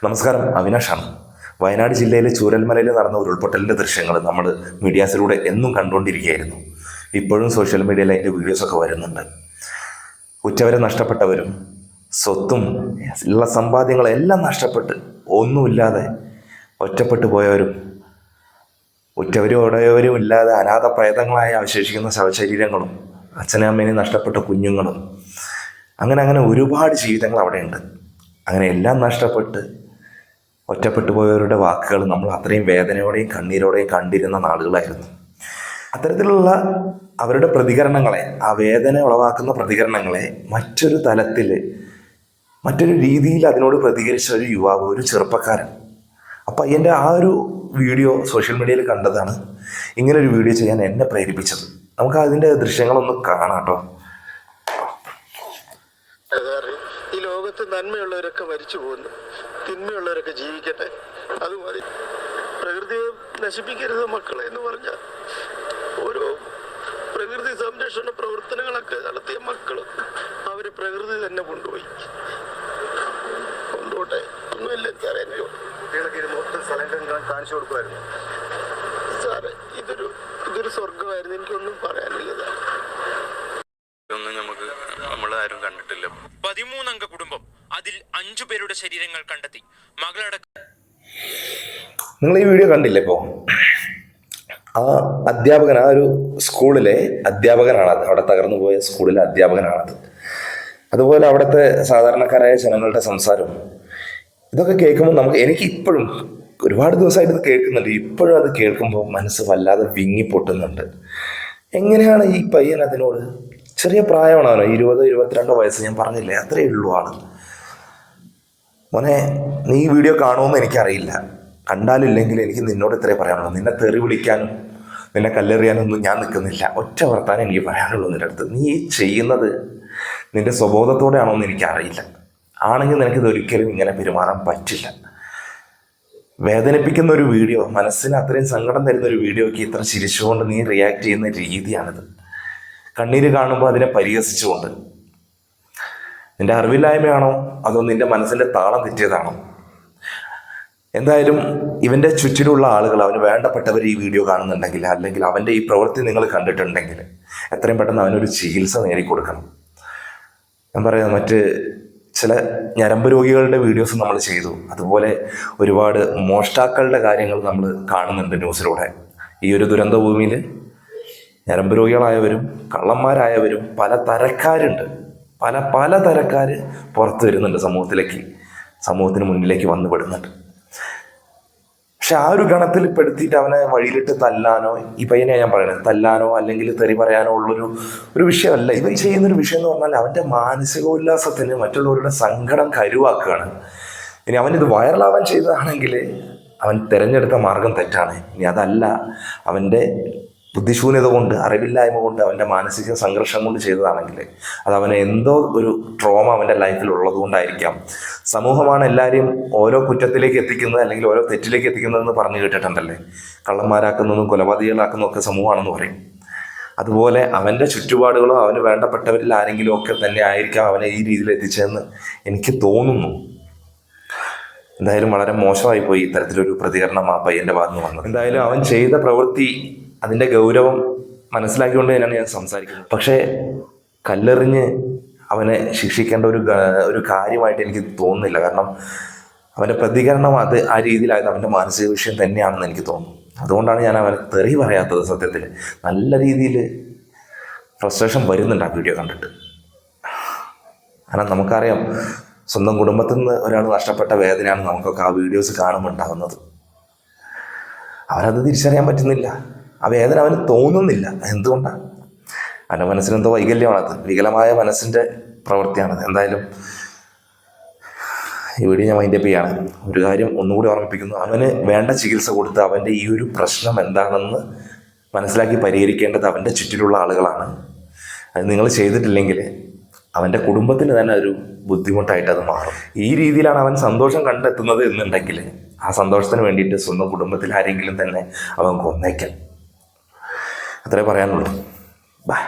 നമസ്കാരം, അവിനാഷാണ്. വയനാട് ജില്ലയിലെ ചൂരൽമലയിൽ നടന്ന ഉരുൾപൊട്ടലിൻ്റെ ദൃശ്യങ്ങൾ നമ്മൾ മീഡിയാസിലൂടെ എന്നും കണ്ടുകൊണ്ടിരിക്കുകയായിരുന്നു. ഇപ്പോഴും സോഷ്യൽ മീഡിയയിൽ അതിൻ്റെ വീഡിയോസൊക്കെ വരുന്നുണ്ട്. ഉറ്റവരെ നഷ്ടപ്പെട്ടവരും സ്വത്തും ഉള്ള സമ്പാദ്യങ്ങളെല്ലാം നഷ്ടപ്പെട്ട് ഒന്നുമില്ലാതെ ഒറ്റപ്പെട്ടു പോയവരും ഉറ്റവരും ഉടയവരും ഇല്ലാതെ അനാഥ പ്രേതങ്ങളായി അവശേഷിക്കുന്ന ശവശരീരങ്ങളും അച്ഛനും അമ്മേനെയും നഷ്ടപ്പെട്ട കുഞ്ഞുങ്ങളും അങ്ങനെ ഒരുപാട് ജീവിതങ്ങൾ അവിടെയുണ്ട്. അങ്ങനെ എല്ലാം നഷ്ടപ്പെട്ട് ഒറ്റപ്പെട്ടു പോയവരുടെ വാക്കുകൾ നമ്മൾ അത്രയും വേദനയോടെയും കണ്ണീരോടെയും കണ്ടിരുന്ന നാളുകളായിരുന്നു. അത്തരത്തിലുള്ള അവരുടെ പ്രതികരണങ്ങളെ, ആ വേദന ഉളവാക്കുന്ന പ്രതികരണങ്ങളെ മറ്റൊരു തലത്തിൽ, മറ്റൊരു രീതിയിൽ അതിനോട് പ്രതികരിച്ച ഒരു യുവാവ്, ഒരു ചെറുപ്പക്കാരൻ. അപ്പം എൻ്റെ ആ ഒരു വീഡിയോ സോഷ്യൽ മീഡിയയിൽ കണ്ടതാണ് ഇങ്ങനൊരു വീഡിയോ ചെയ്യാൻ എന്നെ പ്രേരിപ്പിച്ചത്. നമുക്ക് അതിൻ്റെ ദൃശ്യങ്ങളൊന്ന് കാണാം കേട്ടോ. ഈ ലോകത്ത് നന്മയുള്ളവരൊക്കെ മരിച്ചു പോകുന്നു, തിന്മയുള്ളവരൊക്കെ ജീവിക്കട്ടെ. അതുമതി. പ്രകൃതിയെ നശിപ്പിക്കരുത് മക്കളെ എന്ന് പറഞ്ഞാൽ ഓരോ പ്രകൃതി സംരക്ഷണ പ്രവർത്തനങ്ങളൊക്കെ നടത്തിയ മക്കൾ അവര് പ്രകൃതി തന്നെ കൊണ്ടുപോട്ടെ. ഒന്നുമില്ല സാറേ, എനിക്ക് കുട്ടികളൊക്കെ ഇത് മൊത്തം സ്ഥലങ്ങൾ കാണിച്ചു കൊടുക്കുമായിരുന്നു സാറേ. ഇതൊരു സ്വർഗമായിരുന്നു. എനിക്കൊന്നും പറയാനില്ല. നമ്മളാരും കണ്ടിട്ടില്ല. 13 അംഗ കുടുംബം, അതിൽ 5 പേരുടെ ശരീരങ്ങൾ കണ്ടെത്തി. മകളടക്കം. നിങ്ങൾ ഈ വീഡിയോ കണ്ടില്ലേ? ഇപ്പോൾ ആ അധ്യാപകൻ, ആ ഒരു സ്കൂളിലെ അധ്യാപകനാണത്, അവിടെ തകർന്നു പോയ സ്കൂളിലെ അധ്യാപകനാണത്. അതുപോലെ അവിടുത്തെ സാധാരണക്കാരായ ജനങ്ങളുടെ സംസാരം, ഇതൊക്കെ കേൾക്കുമ്പോൾ എനിക്ക് ഇപ്പോഴും ഒരുപാട് ദിവസമായിട്ട് ഇത് കേൾക്കുന്നുണ്ട്. ഇപ്പോഴും അത് കേൾക്കുമ്പോൾ മനസ്സ് വല്ലാതെ വിങ്ങിപ്പൊട്ടുന്നുണ്ട്. എങ്ങനെയാണ് ഈ പയ്യൻ അതിനോട്, ചെറിയ പ്രായമാണ് അവനോ, 20-22 വയസ്സ്, ഞാൻ പറഞ്ഞില്ലേ, അത്രയേ ഉള്ളൂ ആള്. മോനെ, നീ ഈ വീഡിയോ കാണുമെന്ന് എനിക്കറിയില്ല. കണ്ടാലില്ലെങ്കിൽ എനിക്ക് നിന്നോട് ഇത്രേ പറയാനുള്ളൂ. നിന്നെ തെറി വിളിക്കാനും നിന്നെ കല്ലെറിയാനൊന്നും ഞാൻ നിൽക്കുന്നില്ല. ഒറ്റ വർത്താനം എനിക്ക് പറയാനുള്ളൂ നിൻ്റെ അടുത്ത്. നീ ചെയ്യുന്നത് നിൻ്റെ സ്വബോധത്തോടെയാണോ എന്ന് എനിക്കറിയില്ല. ആണെങ്കിൽ നിനക്കിത് ഒരിക്കലും ഇങ്ങനെ പെരുമാറാൻ പറ്റില്ല. വേദനിപ്പിക്കുന്ന ഒരു വീഡിയോ, മനസ്സിന് അത്രയും സങ്കടം തരുന്ന ഒരു വീഡിയോയ്ക്ക് ഇത്ര ചിരിച്ചുകൊണ്ട് നീ റിയാക്ട് ചെയ്യുന്ന രീതിയാണിത്. കണ്ണീര് കാണുമ്പോൾ അതിനെ പരിഹസിച്ചുകൊണ്ട്. നിന്റെ അറിവില്ലായ്മയാണോ അതോ നിന്റെ മനസ്സിൻ്റെ താളം തെറ്റിയതാണോ? എന്തായാലും ഇവൻ്റെ ചുറ്റിലുള്ള ആളുകൾ, അവന് വേണ്ടപ്പെട്ടവർ ഈ വീഡിയോ കാണുന്നുണ്ടെങ്കിൽ, അല്ലെങ്കിൽ അവൻ്റെ ഈ പ്രവൃത്തി നിങ്ങൾ കണ്ടിട്ടുണ്ടെങ്കിൽ എത്രയും പെട്ടെന്ന് അവനൊരു ചികിത്സ നേടിക്കൊടുക്കണം. ഞാൻ പറയാം, മറ്റ് ചില ഞരമ്പ് രോഗികളുടെ വീഡിയോസ് നമ്മൾ ചെയ്തു. അതുപോലെ ഒരുപാട് മോഷ്ടാക്കളുടെ കാര്യങ്ങൾ നമ്മൾ കാണുന്നുണ്ട് ന്യൂസിലൂടെ. ഈ ഒരു ദുരന്ത ഭൂമിയിൽ ഞരമ്പ് രോഗികളായവരും കള്ളന്മാരായവരും പല തരക്കാരുണ്ട്. പല തരക്കാർ പുറത്ത് വരുന്നുണ്ട് സമൂഹത്തിന് മുന്നിലേക്ക് വന്നു പെടുന്നുണ്ട്. പക്ഷെ ആ ഒരു ഗണത്തിൽ പെടുത്തിയിട്ട് അവനെ വഴിയിലിട്ട് തല്ലാനോ, ഈ പയ്യനെ ഞാൻ പറയുന്നത്, തല്ലാനോ അല്ലെങ്കിൽ തെറി പറയാനോ ഒരു വിഷയമല്ല. ഇവർ ചെയ്യുന്നൊരു വിഷയം എന്ന് പറഞ്ഞാൽ അവൻ്റെ മാനസികോല്ലാസത്തിന് മറ്റുള്ളവരുടെ സങ്കടം കരുവാക്കുകയാണ്. ഇനി അവനിത് വൈറലാവാൻ ചെയ്തതാണെങ്കിൽ അവൻ തിരഞ്ഞെടുത്ത മാർഗം തെറ്റാണ്. ഇനി അതല്ല, അവൻ്റെ ബുദ്ധിശൂന്യത കൊണ്ട്, അറിവില്ലായ്മ കൊണ്ട്, അവൻ്റെ മാനസിക സംഘർഷം കൊണ്ട് ചെയ്തതാണെങ്കിൽ അത് അവന് എന്തോ ഒരു ട്രോമ അവൻ്റെ ലൈഫിൽ ഉള്ളത് കൊണ്ടായിരിക്കാം. സമൂഹമാണ് എല്ലാവരെയും ഓരോ കുറ്റത്തിലേക്ക് എത്തിക്കുന്നത്, അല്ലെങ്കിൽ ഓരോ തെറ്റിലേക്ക് എത്തിക്കുന്നതെന്ന് പറഞ്ഞു കേട്ടിട്ടുണ്ടല്ലേ. കള്ളന്മാരാക്കുന്നതും കൊലപാതകികളാക്കുന്നതും ഒക്കെ സമൂഹമാണെന്ന് പറയും. അതുപോലെ അവൻ്റെ ചുറ്റുപാടുകളോ അവന് വേണ്ടപ്പെട്ടവരിൽ ആരെങ്കിലും ഒക്കെ തന്നെ ആയിരിക്കാം അവനെ ഈ രീതിയിൽ എത്തിച്ചതെന്ന് എനിക്ക് തോന്നുന്നു. എന്തായാലും വളരെ മോശമായി പോയി ഇത്തരത്തിലൊരു പ്രതികരണം ആ പയ്യൻ്റെ ഭാഗത്ത് നിന്ന് വന്നത്. എന്തായാലും അവൻ ചെയ്ത പ്രവൃത്തി, അതിൻ്റെ ഗൗരവം മനസ്സിലാക്കിക്കൊണ്ട് തന്നെയാണ് ഞാൻ സംസാരിക്കുന്നത്. പക്ഷേ കല്ലെറിഞ്ഞ് അവനെ ശിക്ഷിക്കേണ്ട ഒരു കാര്യമായിട്ട് എനിക്ക് തോന്നുന്നില്ല. കാരണം അവൻ്റെ പ്രതികരണം ആ രീതിയിലായത് അവൻ്റെ മാനസിക വിഷയം തന്നെയാണെന്ന് എനിക്ക് തോന്നുന്നു. അതുകൊണ്ടാണ് ഞാൻ അവനെ തെറി പറയാത്തത്. സത്യത്തിൽ നല്ല രീതിയിൽ ഫ്രസ്ട്രേഷൻ വരുന്നുണ്ട് ആ വീഡിയോ കണ്ടിട്ട്. കാരണം നമുക്കറിയാം, സ്വന്തം കുടുംബത്തിൽ നിന്ന് ഒരാൾ നഷ്ടപ്പെട്ട വേദനയാണ് നമുക്കൊക്കെ ആ വീഡിയോസ് കാണുമ്പോൾ ഉണ്ടാകുന്നത്. അവനത് തിരിച്ചറിയാൻ പറ്റുന്നില്ല. ആ വേദന അവന് തോന്നുന്നില്ല. എന്തുകൊണ്ടാണ്? അവൻ്റെ മനസ്സിനെന്തോ വൈകല്യമാണത്, വികലമായ മനസ്സിൻ്റെ പ്രവൃത്തിയാണത്. എന്തായാലും ഈ വീഡിയോ ഞാൻ മൈൻഡപ്പ് ചെയ്യാണ്. ഒരു കാര്യം ഒന്നുകൂടി ഓർമ്മിപ്പിക്കുന്നു, അവന് വേണ്ട ചികിത്സ കൊടുത്ത് അവൻ്റെ ഈ ഒരു പ്രശ്നം എന്താണെന്ന് മനസ്സിലാക്കി പരിഹരിക്കേണ്ടത് അവൻ്റെ ചുറ്റിലുള്ള ആളുകളാണ്. അത് നിങ്ങൾ ചെയ്തിട്ടില്ലെങ്കിൽ അവൻ്റെ കുടുംബത്തിന് തന്നെ ഒരു ബുദ്ധിമുട്ടായിട്ട് അത് മാറും. ഈ രീതിയിലാണ് അവൻ സന്തോഷം കണ്ടെത്തുന്നത് എന്നുണ്ടെങ്കിൽ ആ സന്തോഷത്തിന് വേണ്ടിയിട്ട് സ്വന്തം കുടുംബത്തിൽ ആരെങ്കിലും തന്നെ അവൻ കൊന്നേക്കൽ. അത്രേ പറയാനുള്ളൂ. ബൈ.